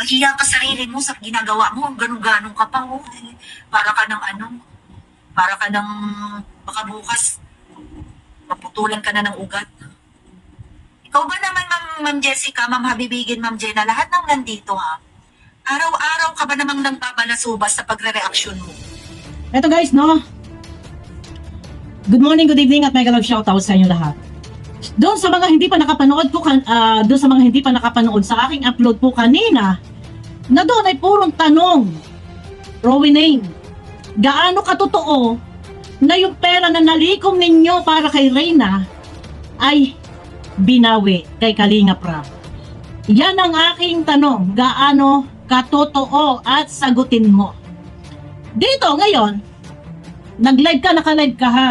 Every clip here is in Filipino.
Mahiya ka sarili mo sa ginagawa mo. Ganun-ganun ka pa, oh. Para ka ng ano, para ka ng baka bukas, maputulan ka na ng ugat. Ikaw ba naman, Ma'am Jessica, Ma'am Habibigin, Ma'am Jenna, lahat ng nandito, ha? Araw-araw ka ba namang nagbabalasubas sa pagre-reaksyon mo? Eto guys, no? Good morning, good evening at mega love shoutout sa inyo lahat. Doon sa mga hindi pa nakapanood po, doon sa mga hindi pa nakapanood sa aking upload po kanina, na doon ay purong tanong, Rowinane, gaano katotoo na yung pera na nalikom ninyo para kay Reyna ay binawi kay Kalinga Prab? Yan ang aking tanong, gaano katotoo, at sagutin mo. Dito ngayon, nag-live ka, naka-live ka ha.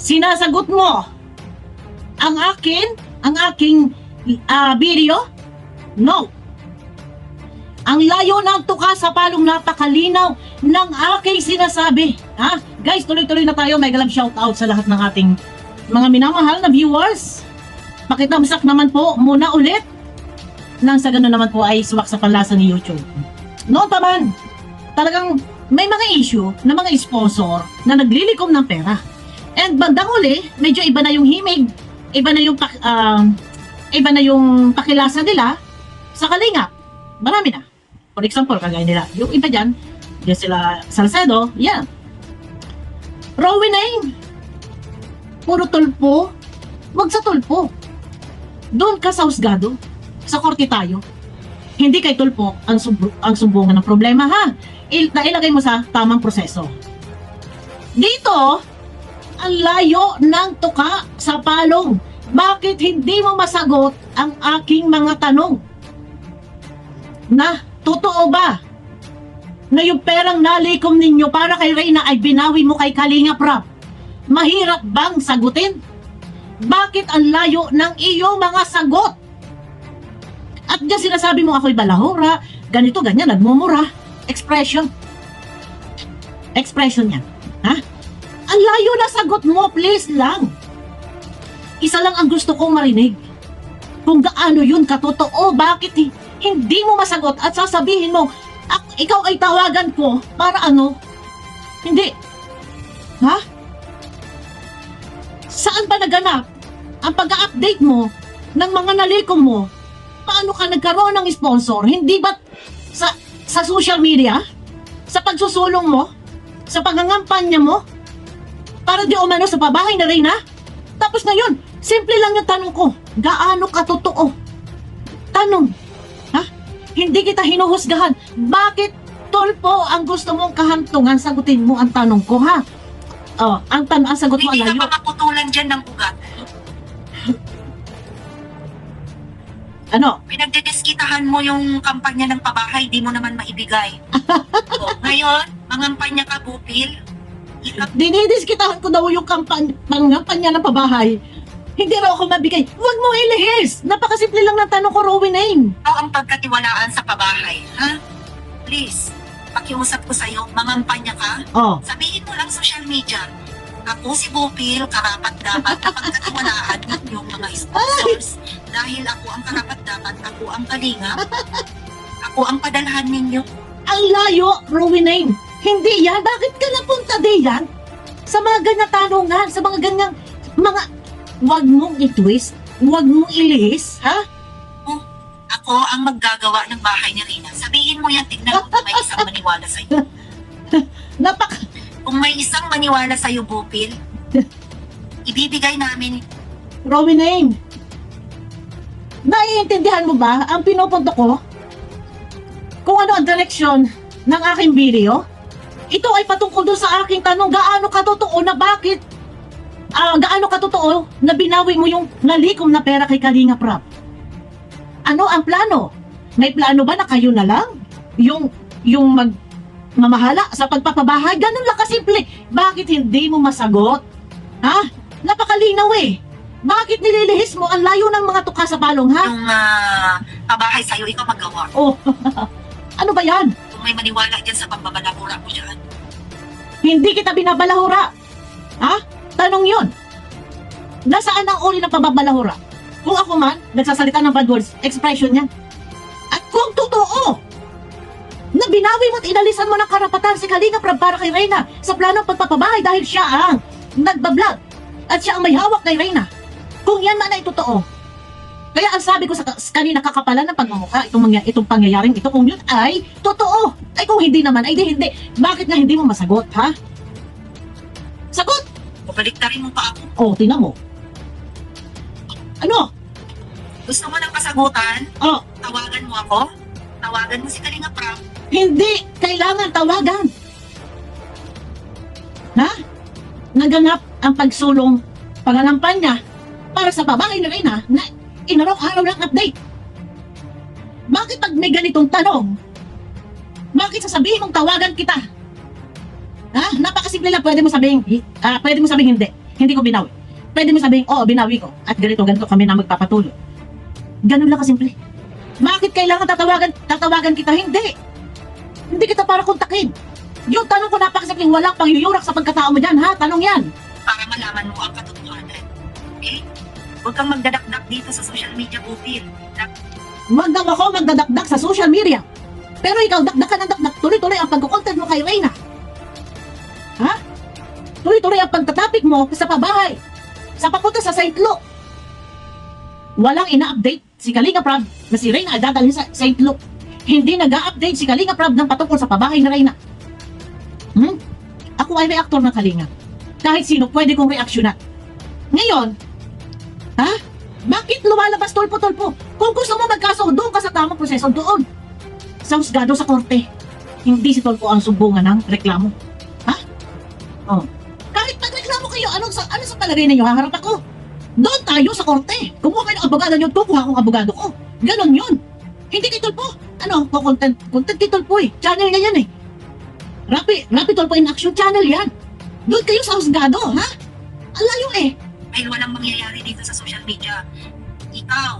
Sinasagot mo ang aking video? No. Ang layo ng tuka sa palong, napakalinaw ng aking sinasabi. Ha? Guys, tuloy-tuloy na tayo. Mega love shoutout sa lahat ng ating mga minamahal na viewers. Pakitamsak naman po muna ulit nang sa ganun naman po ay suwak sa panlasa ni YouTube. Noon pa man, talagang may mga issue na mga sponsor na naglilikom ng pera. And bandang huli, medyo iba na yung himig, iba na yung pakilasa nila sa Kalinga. Marami na. For example, kagaya nila. Yung iba dyan, yan sila Salcedo, yan. Rowinane, puro tulpo. Wag sa tulpo. Doon ka sa husgado. Sa korte tayo. Hindi kay tulpo ang sumbungan ng problema, ha? Ilagay mo sa tamang proseso. Dito, ang layo ng tuka sa palong. Bakit hindi mo masagot ang aking mga tanong? Na, totoo ba na yung perang nalikom ninyo para kay Reyna ay binawi mo kay Kalinga Prab? Mahirap bang sagutin? Bakit ang layo ng iyong mga sagot? At diyan sinasabi mo ako'y balahura, ganito, ganyan, nagmumura. Expression yan. Ha? Ang layo na sagot mo, please lang. Isa lang ang gusto kong marinig. Kung gaano yun katotoo, bakit hindi mo masagot at sasabihin mo, ikaw ay tawagan ko para ano? Hindi. Ha? Saan ba naganap ang pag-update mo ng mga nalikom mo? Paano ka nagkaroon ng sponsor? Hindi ba sa social media? Sa pagsusulong mo? Sa pangangampanya mo? Para di umano sa pabahay na Reyna? Tapos ngayon, simple lang yung tanong ko. Gaano katotoo? Tanong. Ha? Hindi kita hinuhusgahan. Bakit tulpo ang gusto mong kahantungan? Sagutin mo ang tanong ko, ha? Oh, ang sagot mo Hindi alayo. ka pa maputulan dyan ng ugat. Ano? Pinagdidiskitahan mo yung kampanya ng pabahay, di mo naman maibigay. Ngayon, mangampanya ka, Bupil. Dinidiskitahan ko daw yung kampanya ng pabahay. Hindi raw ako mabigay. Huwag mo ilihis. Napakasimple lang ng tanong ko, Rowinane. Ikaw ang pagkatiwalaan sa pabahay, ha? Please, pakiusap ko sa'yo, mangampanya ka. Oh. Sabihin mo lang social media. Ako si Bupil, karapat-dapat na pagkatiwalaan ninyong mga sponsors. Dahil ako ang karapat-dapat, ako ang Kalinga. Ako ang padalhan ninyo. Ang layo, Rowinane. Hindi yan. Bakit ka napunta diyan? Sa mga ganyang tanungan, sa mga ganyang wag mong i-twist, wag mong ilihis, ha? Oh, ako ang maggagawa ng bahay ni Rina. Sabihin mo yan, tignan mo kung may isang maniwala sa'yo. Kung may isang maniwala sa'yo, Bupil, ibibigay namin. Rowinane, naiintindihan mo ba ang pinupunto ko? Kung ano ang direksyon ng aking video? Ito ay patungkol doon sa aking tanong, gaano katotoo na bakit? Gaano katotoo na binawi mo yung nalikom na pera kay Kalinga Prab? Ano ang plano? May plano ba na kayo na lang? Yung mamahala sa pagpapabahay? Ganun lang kasimple. Bakit hindi mo masagot? Ha? Napakalinaw eh. Bakit nililihis mo ang layo ng mga tuka sa balong, ha? Yung pabahay sa'yo, ikaw maggawa. Oh, ano ba yan? Kung may maniwala dyan sa pambabalakura mo dyan. Hindi kita binabalahura. Ha? Tanong yun. Nasaan ang uri ng pambabalahura? Kung ako man, nagsasalita ng bad words, expression yan. Kung totoo na binawi mo at inalisan mo ng karapatan si Kalinga Prab para kay Reyna sa planong pagpapabahay dahil siya ang nagbablog at siya ang may hawak kay Reyna. Kung yan man ay totoo. Kaya ang sabi ko sa kanina, kakapalan ng pagmamukha itong pangyayaring ito, kung yun ay totoo. Ay kung hindi naman, ay hindi. Bakit nga hindi mo masagot, ha? Sagot! Baliktarin mo pa ako. Oh, tingnan mo. Ano? Gusto mo ng kasagutan? Oh, Tawagan mo ako? Tawagan mo si Kalinga Prab. hindi kailangan tawagan. Na? Naganap ang pagsulong pangangampanya para sa babae ni Reyna na inaraw-araw ng update. Bakit pag may ganitong tanong, bakit sasabihin mong tawagan kita? Ha? Napakasimple lang. Pwede mo sabihin hindi. Hindi ko binawi. Pwede mo sabihin, oo, binawi ko. At ganito kami na magpapatuloy. Ganun lang kasimple. Bakit kailangan tatawagan kita? Hindi. Hindi kita para kontakin. Yung tanong ko napakasimple, walang pangyuyurak sa pagkatao mo dyan, ha? Tanong yan. Para malaman mo ang katotohanan. Okay? Huwag kang magdadakdak dito sa social media, Bupil. Wag daw ako magdadakdak sa social media. Pero ikaw, dakdak ka ng dakdak, tuloy-tuloy ang pagkukontent mo kay Reyna. Ha? Tuloy-tuloy ang pagtatapik mo sa pabahay. Sa papunta sa St. Luke. Walang ina-update si Kalinga Prab na si Reyna ay dadalhin sa St. Luke. Hindi nag-a-update si Kalinga Prab ng patungkol sa pabahay ni Reyna. Ako ay reaktor ng Kalinga. Kahit sino pwede kong reaksyonan. Ngayon, ha? Bakit lumalabas tulpo-tulpo? Kung gusto mo magkaso, doon ka sa tamang proseso, doon. Sa husgado sa korte. Hindi si Tulpo ang sumbungan ng reklamo. Ha? Oh. Kahit magreklamo kayo, ano sa palagay ninyo? Haharap ako. Doon tayo sa korte. Kumuha kayo ng abogado nyo, kukuha akong abogado ko. Ganon yun. Hindi kay Tulpo. Ano? Content kay Tulpo eh. Channel niya yan eh. Rapid Tulpo in Action channel yan. Doon kayo sa husgado, ha? Ang layo eh. Dahil walang mangyayari dito sa social media. Ikaw,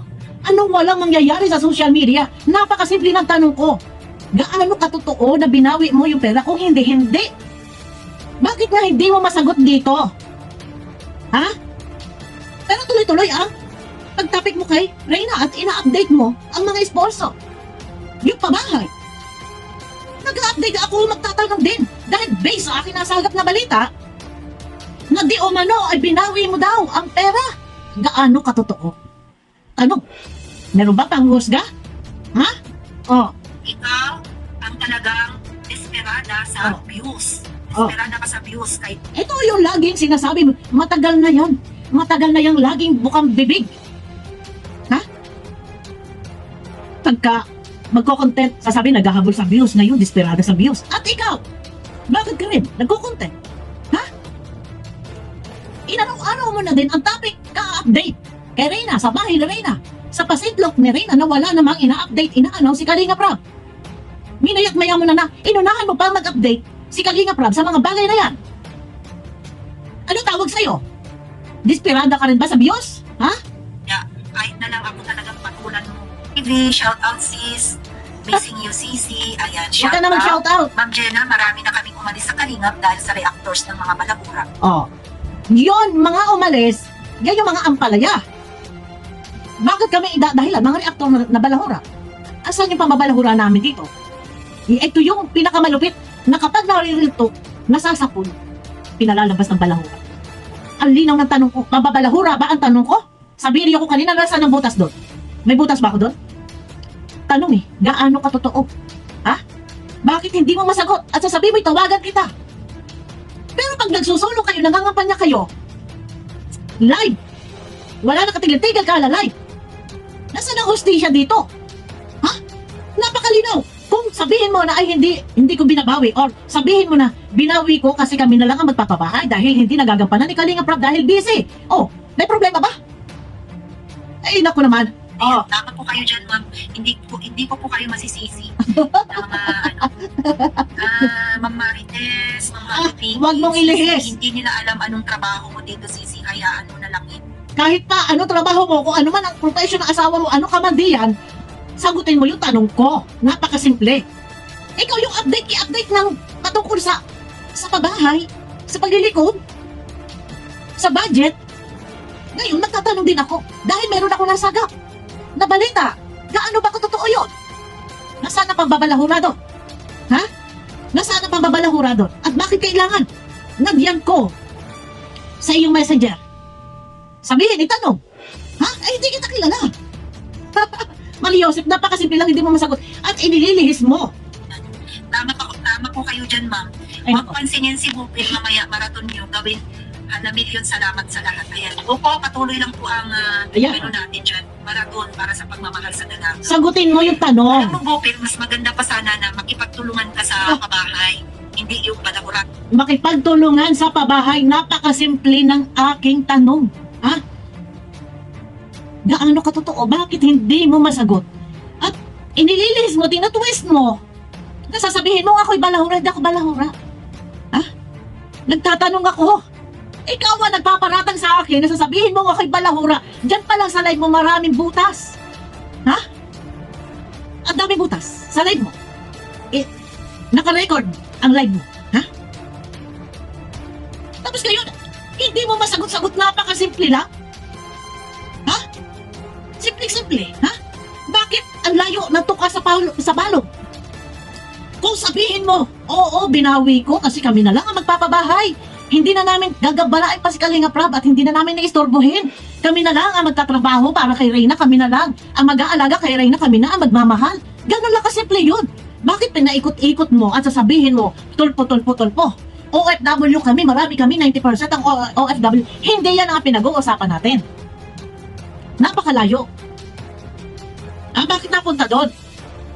Anong walang mangyayari sa social media? Napakasimple ng tanong ko. Gaano katotoo na binawi mo yung pera? Kung hindi, hindi. Bakit nga hindi mo masagot dito? Ha? Pero tuloy-tuloy ang pagtapik mo kay Reyna at ina-update mo ang mga sponsor. Yung pabahay. Nag-update ako, magtatanong din. Dahil based sa akin nasagap na balita, na di umano ay binawi mo daw ang pera. Gaano katotoo? Ano? Meron ba pang husga? Ha? Oh, ikaw ang talagang desperada sa Oh. abuse. Oh. Desperada ka sa abuse. Kahit ito yung laging sinasabi mo. Matagal na yan. Matagal na yung laging bukang bibig. Ha? Pagka magko-content, sasabi naghahabol sa views. Ngayon, desperada sa views. At ikaw, bakit ka rin nagko-content? Ha? Inaraw-araw mo na din ang topic ka-update kay Reyna, sa bahay ni Reyna, sa pasidlok ni Reyna na wala namang ina-update, ina-announce si Kalinga Prab. Minayak-maya mo na inunahan mo pa mag-update si Kalinga Prab sa mga bagay na yan. Ano tawag sa'yo? Desperada ka rin ba sa views? Ha? kahit na lang ako talagang patulan mo. TV, shout out sis. Missing you, Sisi. Ayan, Huwag shout ka na out. mag-shout out. Ma'am Jenna, marami na kaming umalis sa Kalingap dahil sa reactors ng mga balabura. Oh. Yon, mga umalis, yan yung mga ampalaya. Bakit kami dahilan? Mga reaktor na balahura. Asan yung pambabalahura namin dito? Ito yung pinakamalupit na kapag naririto, nasasapon, pinalalabas ng balahura. Ang linaw ng tanong ko, pambabalahura ba ang tanong ko? Sa video ko kanina, nasaan ang butas doon? May butas ba ako doon? Tanong eh, gaano ka totoo? Ha? Bakit hindi mo masagot? At sasabihin mo, tawagan kita. Pero pag nagsusulong kayo, nangangampanya kayo, live. Wala na katigil-tigil ka na live. Nasaan ang hustisya dito? Ha? Napakalinaw. Kung sabihin mo na ay hindi ko binabawi or sabihin mo na binawi ko kasi kami na lang ang magpapabahay dahil hindi nagagampanan ni Kalinga Prab dahil busy. Oh, may problema ba? Ay, naku naman. Oh, Tama po kayo dyan, ma'am. Hindi ko po kayo masisisi. Ma'am Marites, Ma'am Happy. wag mong ilihis. Hindi nila alam anong trabaho mo dito, Sisi. Hayaan mo na lang yun. Kahit pa ano trabaho mo, kung ano man ang profession ng asawa mo, ano ka man diyan, sagutin mo yung tanong ko. Napakasimple. Ikaw yung i-update ng patungkol sa pabahay, sa paglilikod, sa budget. Ngayon, nagtatanong din ako dahil meron ako nasagap na balita. Gaano ba katotoo yun? Nasaan ang pambabalahura doon? Ha? Nasaan ang pambabalahura doon? At bakit kailangan nagyan ko sa iyong messenger? Sabihin, itanong. Ha? Ay, hindi kita kilala. Mali Joseph, napakasimple lang, hindi mo masagot. At inililihis mo. Tama po kayo dyan, ma'am. Ay, Huwag nako. pansinin si Bupil mamaya maraton nyo. Gawin na milyon salamat sa lahat. Ayan. Opo, patuloy lang po ang Ayan. ano natin dyan. Maraton para sa pagmamahal sa dalaga. Sagutin mo yung Alam tanong. mo, Bupil, mas maganda pa sana na makipagtulungan ka sa kabahay. Hindi yung balahurat. Makipagtulungan sa pabahay, napakasimple ng aking tanong. Ha? Gaano katotoo? Bakit hindi mo masagot? At inililihis mo, tinatwist mo. Nasasabihin mo, ako'y balahura, hindi ako balahura. Ha? Nagtatanong ako. Ikaw ang nagpaparatang sa akin, nasasabihin mo, ako'y balahura. Diyan pa lang sa live mo, maraming butas. Ha? Ang daming butas sa live mo. Naka-record ang live mo. Ha? Tapos ngayon, hindi mo masagot-sagot, napakasimple lang. Ha? Simple-simple, ha? Bakit ang layo ng tuka sa balong? Kung sabihin mo, oo, binawi ko kasi kami na lang ang magpapabahay. Hindi na namin gagabalain pa si Kalinga Prab at hindi na namin naistorbohin. Kami na lang ang magtatrabaho para kay Reyna, kami na lang ang mag-aalaga kay Reyna, kami na ang magmamahal. Ganun lang kasimple yun. Bakit pinaikot-ikot mo at sasabihin mo, tulpo? OFW kami, marami kami, 90% ang OFW. Hindi yan ang pinag-uusapan natin. Napakalayo. Bakit napunta doon?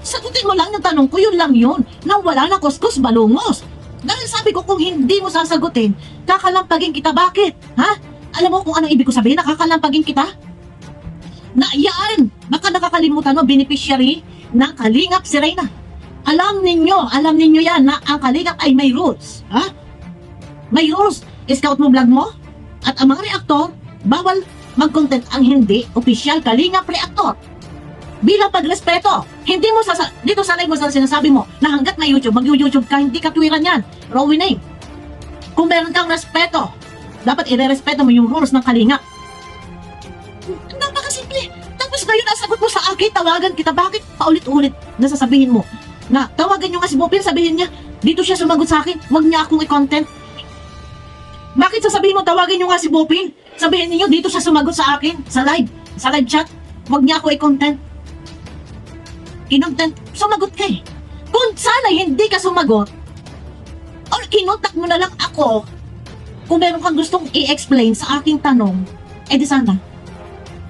Sagutin mo lang yung tanong ko, yun lang yun. Nang wala na kuskus balungos. Dahil sabi ko, kung hindi mo sasagutin, kakalampagin kita. Bakit? Ha? Alam mo kung anong ibig ko sabihin, nakakalampagin kita? Na yan, baka nakakalimutan mo, beneficiary ng Kalingap si Reyna. Alam ninyo yan na ang Kalingap ay may rules. Ha? May rules. Scout mo vlog mo, at ang mga reaktor, bawal mag-content ang hindi official Kalingap reactor. Bilang pagrespeto, hindi mo dito sa live mo sinasabi mo na hanggat may YouTube, mag-YouTube ka, hindi ka tuwiran yan. Rowy name. Kung meron kang respeto, dapat i-respeto mo yung rules ng Kalingap. Napakasimple. Tapos ngayon, nasagot mo sa akin, tawagan kita. Bakit paulit-ulit nasasabihin mo na tawagan nyo nga si Bopil, sabihin niya, dito siya sumagot sa akin, wag niya akong i-content. Bakit sasabihin mo, tawagan nyo nga si Bopil, sabihin niyo, dito siya sumagot sa akin, sa live chat, wag niya ako i-content. Kinontent, sumagot ka eh. Kung sana hindi ka sumagot, or kinontak mo na lang ako, kung meron kang gustong i-explain sa aking tanong, di sana,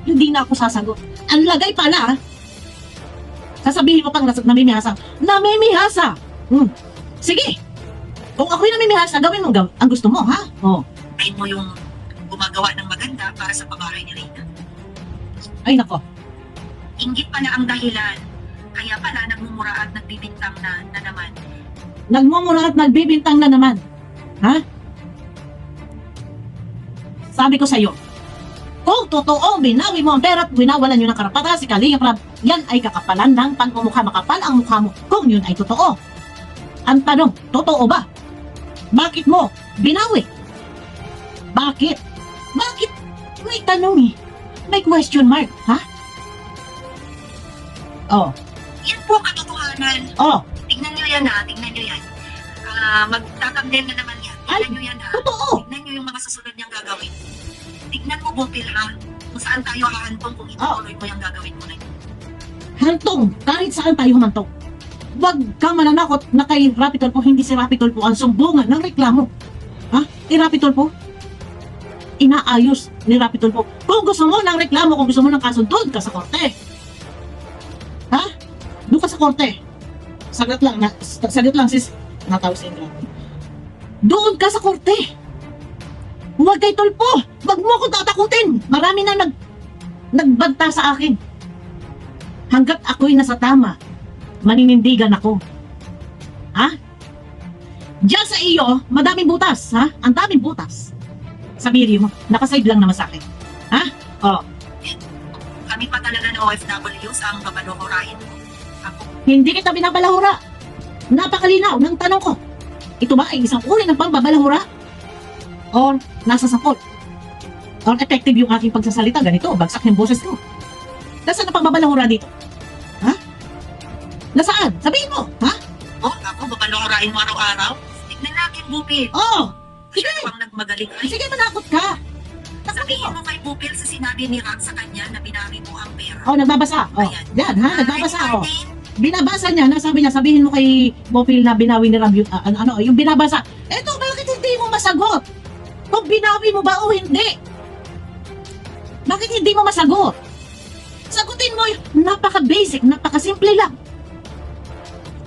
hindi na ako sasagot. Ang lagay pala, sasabihin mo pang namimihasa. Namimihasa! Sige, kung ako'y namimihasa, gawin mo ang gusto mo, ha? Oh. Ay mo yung gumagawa ng maganda para sa pabahay ni Reyna. Ay nako, Inggit pala ang dahilan. Kaya pala nagmumura at nagbibintang na naman. nagmumura at nagbibintang na naman. Ha? Sabi ko sa'yo, kung totoo binawi mo ang pera at winawalan nyo ng karapatan si Kalinga Prab, yan ay kakapalan ng pagmumukha, makapal ang mukha mo kung yun ay totoo. Ang tanong, totoo ba? Bakit mo binawi? Bakit? Bakit? May tanong eh. May question mark, ha? Oh, Yan po ang katotohanan. oh, Tignan nyo yan ha, tignan nyo yan. Magtatanggal na naman yan. Ay, Tignan nyo yan ha. totoo. Tignan nyo yung mga susunod niyang gagawin. Tignan mo, Bopil ha, kung saan tayo hahantong kung itutuloy mo yung gagawin mo na yun. Hantong, kahit saan tayo humantong. Huwag kang mananakot na kay Rapitol po, hindi si Rapitol po ang sumbungan ng reklamo. Ha? Kay Rapitol po? Inaayos ni Rapitol po. Kung gusto mo ng reklamo, kung gusto mo ng kaso, doon ka sa korte. Ha? Doon ka sa korte. Saglit lang sis. Natawa sa inyo. Doon ka sa korte. Huwag kay Tulpo. Huwag mo ako tatakutin. Marami na nagbanta sa akin. Hanggat ako'y nasa tama, maninindigan ako. Ha? Diyan sa iyo, madaming butas, ha? Ang daming butas. Sa video mo, nakaside lang naman sa akin. Ha? Oh, Kami pa talaga na OFWs ang babalokurahin mo. Ako, hindi kita binabalahura. Napakalinaw ng tanong ko. Ito ba ay isang uri ng pambabalahura? Or nasa sapot? Or effective yung aking pagsasalita? Ganito, bagsak yung boses ko. Nasaan ang pambabalahura dito? Ha? Nasaan? Sabihin mo, ha? Oh, ako, babalokarain mo araw-araw? Tignan natin, Bupil. Oo. Sige, Siya pang nagmagaling. Ay, sige, manakot ka. sabihin mo kay Bupil sa sinabi ni Ram sa kanya na binawi mo ang pera. Oh, nagbabasa. Oh, Ayan. yan, ha? Nagbabasa, Ay, oh. Martin, Binabasa niya, nasabi niya, sabihin mo kay Bopil na binawi ni Ram yung, yung binabasa. Eto, bakit hindi mo masagot? Kung binawi mo ba o hindi? Bakit hindi mo masagot? Sagutin mo, napaka-basic, napaka-simple lang.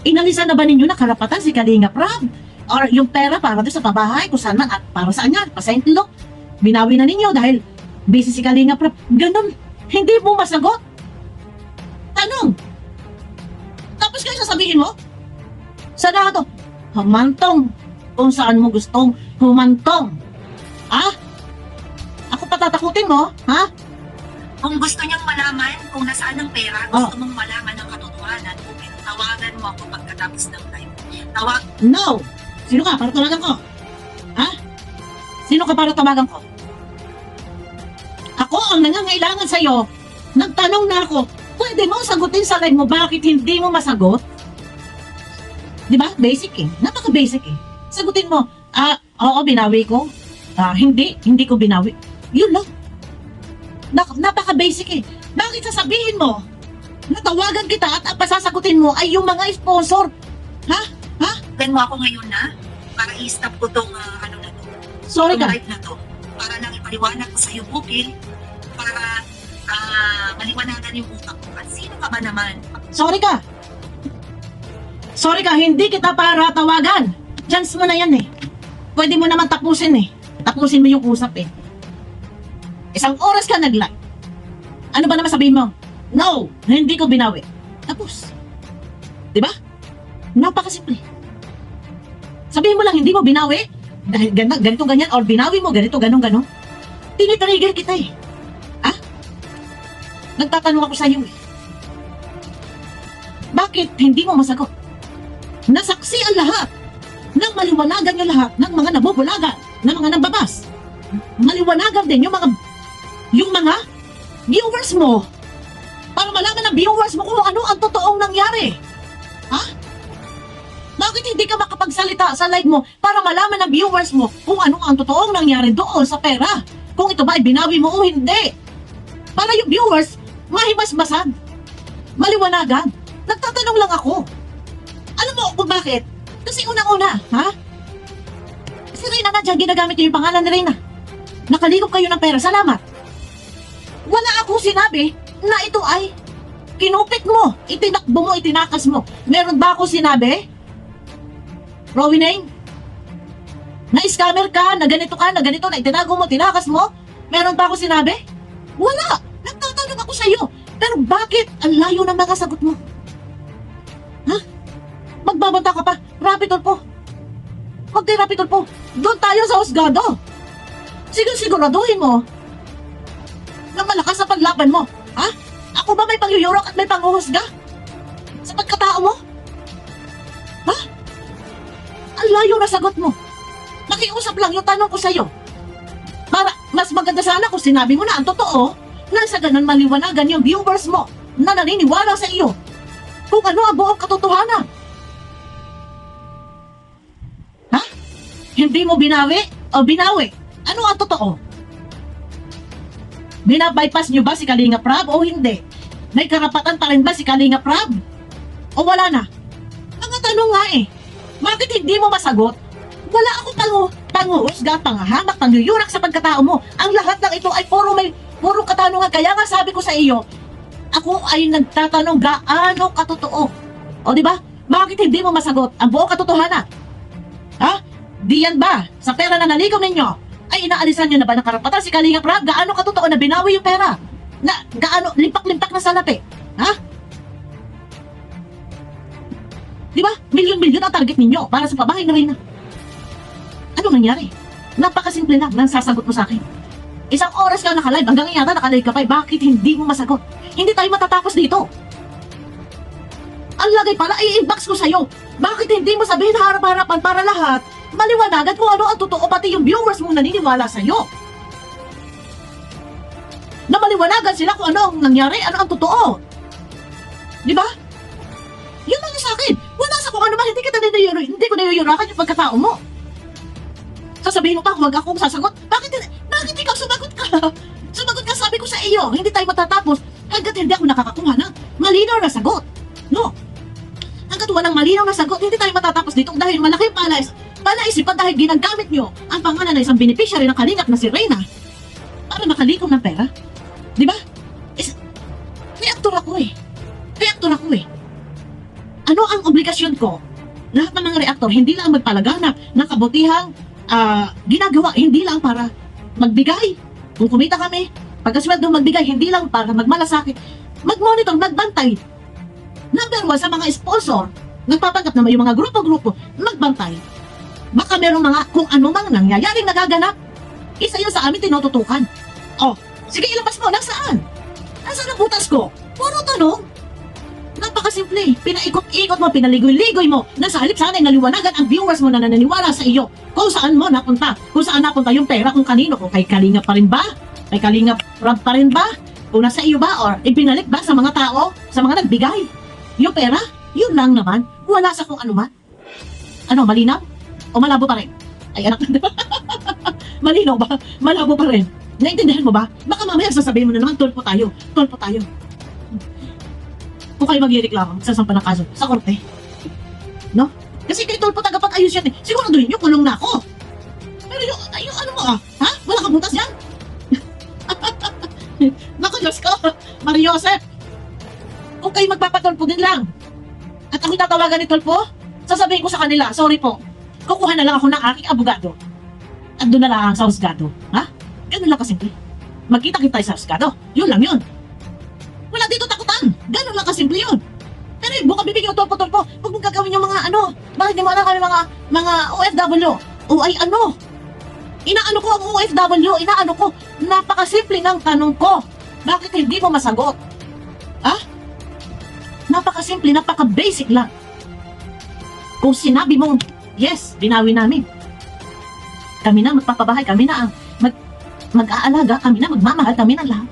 Inalisan na ba ninyo na karapatan si Kalinga Prab? Or yung pera para doon sa pabahay, kung saan man, at para saan yan, pa Saint Luke, binawi na ninyo dahil busy si Kalinga Prab. Ganun, hindi mo masagot. Tanong. Tapos kayo sasabihin mo, Senado, humantong kung saan mo gustong humantong. Ha? Ako patatakutin mo, ha? kung gusto niyang malaman kung nasaan ang pera, gusto mong malaman ang katotohanan, Bupil, tawagan mo ako pagkatapos ng live. No! Sino ka para tawagan ko? Ha? Sino ka para tawagan ko? Ako ang nangangailangan sa'yo. Nagtanong na ako, pwede mo sagutin sa live mo, bakit hindi mo masagot? Di ba? Basic eh. Napaka-basic eh. Sagutin mo, oo, binawi ko. Hindi ko binawi. Yun lang. Napaka-basic eh. Bakit sasabihin mo? Natawagan kita at ang pasasagutin mo ay yung mga sponsor. Ha? Tawagan mo ako ngayon na para i-stop ko tong ano na to. Sorry ka. Live na to. Para lang ipaliwanag ko sa iyo, Bupil, para maliwanagan yung utak ko. At sino ka ba naman? Sorry ka. Sorry ka, hindi kita para tawagan. Chance mo na yan eh. Pwede mo naman tapusin eh. Tapusin mo yung usap eh. Isang oras ka nag-live. Ano ba naman sabihin mo? No, hindi ko binawi. Tapos. Diba? Napakasimple. Sabihin mo lang, hindi mo binawi. Dahil ganito ganyan, or binawi mo, ganito, ganon. Tinitrigger kita eh. Ha? Nagtatanong ako sa iyo eh. Bakit hindi mo masagot? Nasaksi ang lahat. Nang maliwanagan yung lahat ng mga nabubulagan, ng mga nambabas. Maliwanagan din yung mga viewers mo. Para malaman ng viewers mo kung ano ang totoong nangyari. Ha? Bakit hindi ka makapagsalita sa live mo para malaman ng viewers mo kung ano ang totoong nangyari doon sa pera? Kung ito ba ay binawi mo o hindi? Para yung viewers, mahimasmasan. Maliwanagan. Nagtatanong lang ako. Alam mo kung bakit? Kasi unang-una, ha? Si Reyna na dyan, ginagamit niyo yung pangalan ni Reyna. Nakaligop kayo ng pera, salamat. Wala akong sinabi na ito ay kinupit mo, itinakbo mo, itinakas mo. Meron ba ako sinabi? Rowineng? Na-scammer ka, na ganito, na itinago mo, tinakas mo? Meron ba ako sinabi? Wala! Nagtatanong ako sa'yo. Pero bakit ang layo ng mga sagot mo? Ha? Magbabanta ka pa. Rapid Tulfo. Huwag kay Rapid Tulfo. Doon tayo sa husgado. Siguraduhin mo na malakas ang paglaban mo. Ha? Ako ba may pangyuyurok at may panghuhusga? Sa pagkatao mo? Ha? Ang layo na sagot mo. Nakiusap lang yung tanong ko sa'yo. Para mas maganda sana kung sinabi mo na ang totoo, nang sa ganun maliwanagan yung viewers mo na naniniwala sa iyo kung ano ang buong katotohanan. Ha? Hindi mo binawi o binawi? Ano ang totoo? Binabypass nyo ba si Kalinga Prab o hindi? May karapatan pa rin ba si Kalinga Prab? O wala na? Ang tanong nga eh, bakit hindi mo masagot? Wala akong panguhusga, pangahamak, pangyuyurak sa pagkatao mo. Ang lahat ng ito ay puro katanungan. Kaya nga sabi ko sa iyo, ako ay nagtatanong gaano katotoo. O di ba? Bakit hindi mo masagot ang buong katotohanan? Ha? Di yan ba? Sa pera na naligaw ninyo, ay inaalisan nyo na ba ng karapatan si Kalinga Prab? Gaano katotoo na binawi yung pera? Na gaano limpak-limpak na salapi? Ha? Di ba? Milyon-milyon ang target ninyo para sa pabahay na Reyna. Ano nangyari? Napakasimple lang ng sasagot mo sa akin. Isang oras ka naka-live, hanggang yata naka-live ka pa, bakit hindi mo masagot? Hindi tayo matatapos dito. Ang lagay pala, i-inbox ko sa'yo. Bakit hindi mo sabihin harap-harapan para lahat maliwanagan kung ano ang totoo, pati yung viewers mong naniniwala sa'yo? Na maliwanagan sila kung ano ang nangyari, ano ang totoo. Di ba? Yun lang sa akin. Wala sa kung ano man, hindi ko niyuyurakan yung pagkatao mo. Sasabihin mo pa, huwag akong sasagot. Bakit ikaw sumagot ka? Sumagot ka, sabi ko sa iyo, hindi tayo matatapos hanggat hindi ako nakakakuha ng malinaw na sagot. No. Hanggat walang malinaw na sagot, hindi tayo matatapos dito dahil malaking palaisipan dahil ginagamit nyo ang pangalan ng isang beneficiary ng Kalingap na si Reyna para makalikom ng pera. Di ba? Reactor ako eh. Ano ang obligasyon ko? Lahat ng mga reaktor, hindi lang magpalaganap ng kabutihang ginagawa, hindi lang para magbigay. Kung kumita kami, pagkasweldo magbigay, hindi lang para magmalasakit, mag-monitor, magbantay. Number 1 sa mga sponsor, nagpapanggap na may mga grupo-grupo, magbantay. Baka merong mga kung ano mang nangyayaring nagaganap. Isa yun sa amin tinututukan. Oh, sige ilabas mo, nasaan? Nasaan ang butas ko? Puro tanong. Napakasimple. Pinaikot-ikot mo, pinaligoy-ligoy mo. Nasa halip sana ay naliwanagan ang viewers mo na naniniwala sa iyo. Kung saan mo napunta. Kung saan napunta yung pera, kung kanino. Kung kay Kalingap pa rin ba? Kay Kalingap Rob pa rin ba? Kung nasa iyo ba? Or ipinalik ba sa mga tao? Sa mga nagbigay? Yung pera? Yun lang naman. Wala sa kung ano man. Ano, malinaw? O malabo pa rin? Ay, anak. Malinaw ba? Malabo pa rin. Naintindihan mo ba? Baka mamaya sasabihin mo na naman, tulpo tayo. Kung kayo maghireklamo, sasampa ng kaso sa korte. No? Kasi kay tulpo tagapag-ayos yan eh. Siguraduhin nyo, kulong na ako. Pero yung ano mo ha? Wala kang butas yan? Naku, Diyos ko. Maria Joseph. Kung kayo magpapatulpo din lang. At ako tatawagan ni tulpo, sasabihin ko sa kanila, sorry po, kukuha na lang ako ng aking abogado. At doon na lang sa husgado. Ha? Ganun lang kasimple. Magkita-kita tayo sa husgado. Yun lang yun. Wala dito takutan. Ganun lang kasimple yun. Pero buka bibigyan yung tulpo-tulpo. Huwag mong gagawin yung mga ano. Bakit di mo alam kami mga OFW? O ay ano? Inaano ko ang OFW. Inaano ko. Napakasimple ng tanong ko. Bakit hindi mo masagot? Ha? Napakasimple, napaka-basic lang. Kung sinabi mong, yes, binawi namin. Kami na magpapabahay, kami na ang mag-aalaga, kami na magmamahal, kami na lahat.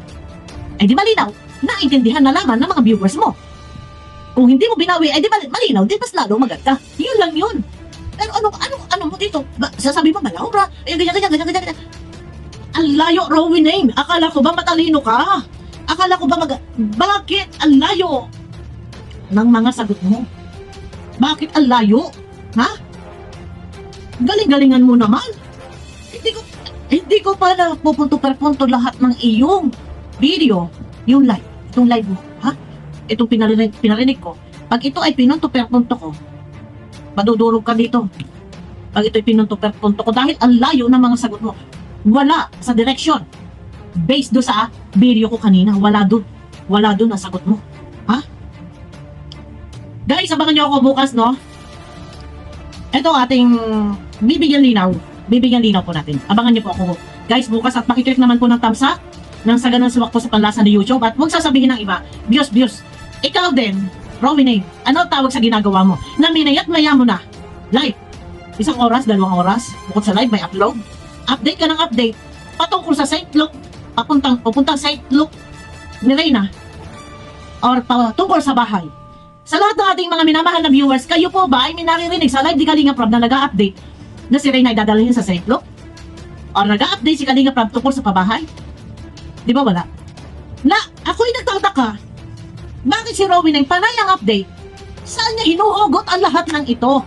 Ay di malinaw, naintindihan na laman ng mga viewers mo. Kung hindi mo binawi, ay di malinaw, di mas lalo magad ka. Yun lang yun. Pero ano mo dito? Sasabi mo, malawra, ay ganyan. Ang layo, Rowie name. Akala ko ba matalino ka? Akala ko ba bakit ang layo ng mga sagot mo? Bakit ang layo? Ha? Galing-galingan mo naman. Hindi ko pa na pupunto per punto lahat ng iyong video. Yung live. Itong live mo. Ha? Itong pinarinig ko. Pag ito ay pinunto per punto ko, madudurog ka dito. Pag ito ay pinunto per punto ko, dahil ang layo ng mga sagot mo, wala sa direction. Based do sa video ko kanina, wala doon ang sagot mo. Ha? Guys, abangan nyo ako bukas, no? Ito ating bibigyan linaw po natin. Abangan niyo po ako. Guys, bukas at makiklik naman po ng thumbs up nang sa ganun suwak po sa panlasa ni YouTube at huwag sasabihin ng iba, Bios. Ikaw din, Rowie name, ano tawag sa ginagawa mo? Na minayat maya mo na. Live. 1 oras, 2 oras. Bukod sa live, may upload. Update ka ng update. Patungkol sa St. Luke, pupuntang St. Luke ni Reyna. Or tungkol sa bahay. Sa lahat ng ating mga minamahal na viewers, kayo po ba ay minaririnig sa live di Kalingap Rob na nag-a-update na si Reyna ay dadalhin sa St. Luke? O nag-a-update si Kalingap Rob tungkol sa pabahay? Di ba wala? Ako'y nagtataka. Bakit si Rowie nang panay ang update? Saan niya hinuhugot ang lahat ng ito?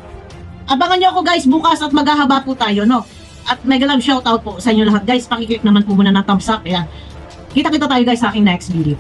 Abangan niyo ako guys bukas at maghahaba po tayo, no? At mega love shoutout po sa inyo lahat guys. Pakiclick naman po muna ng thumbs up. Ayan. Kita-kita tayo guys sa aking next video.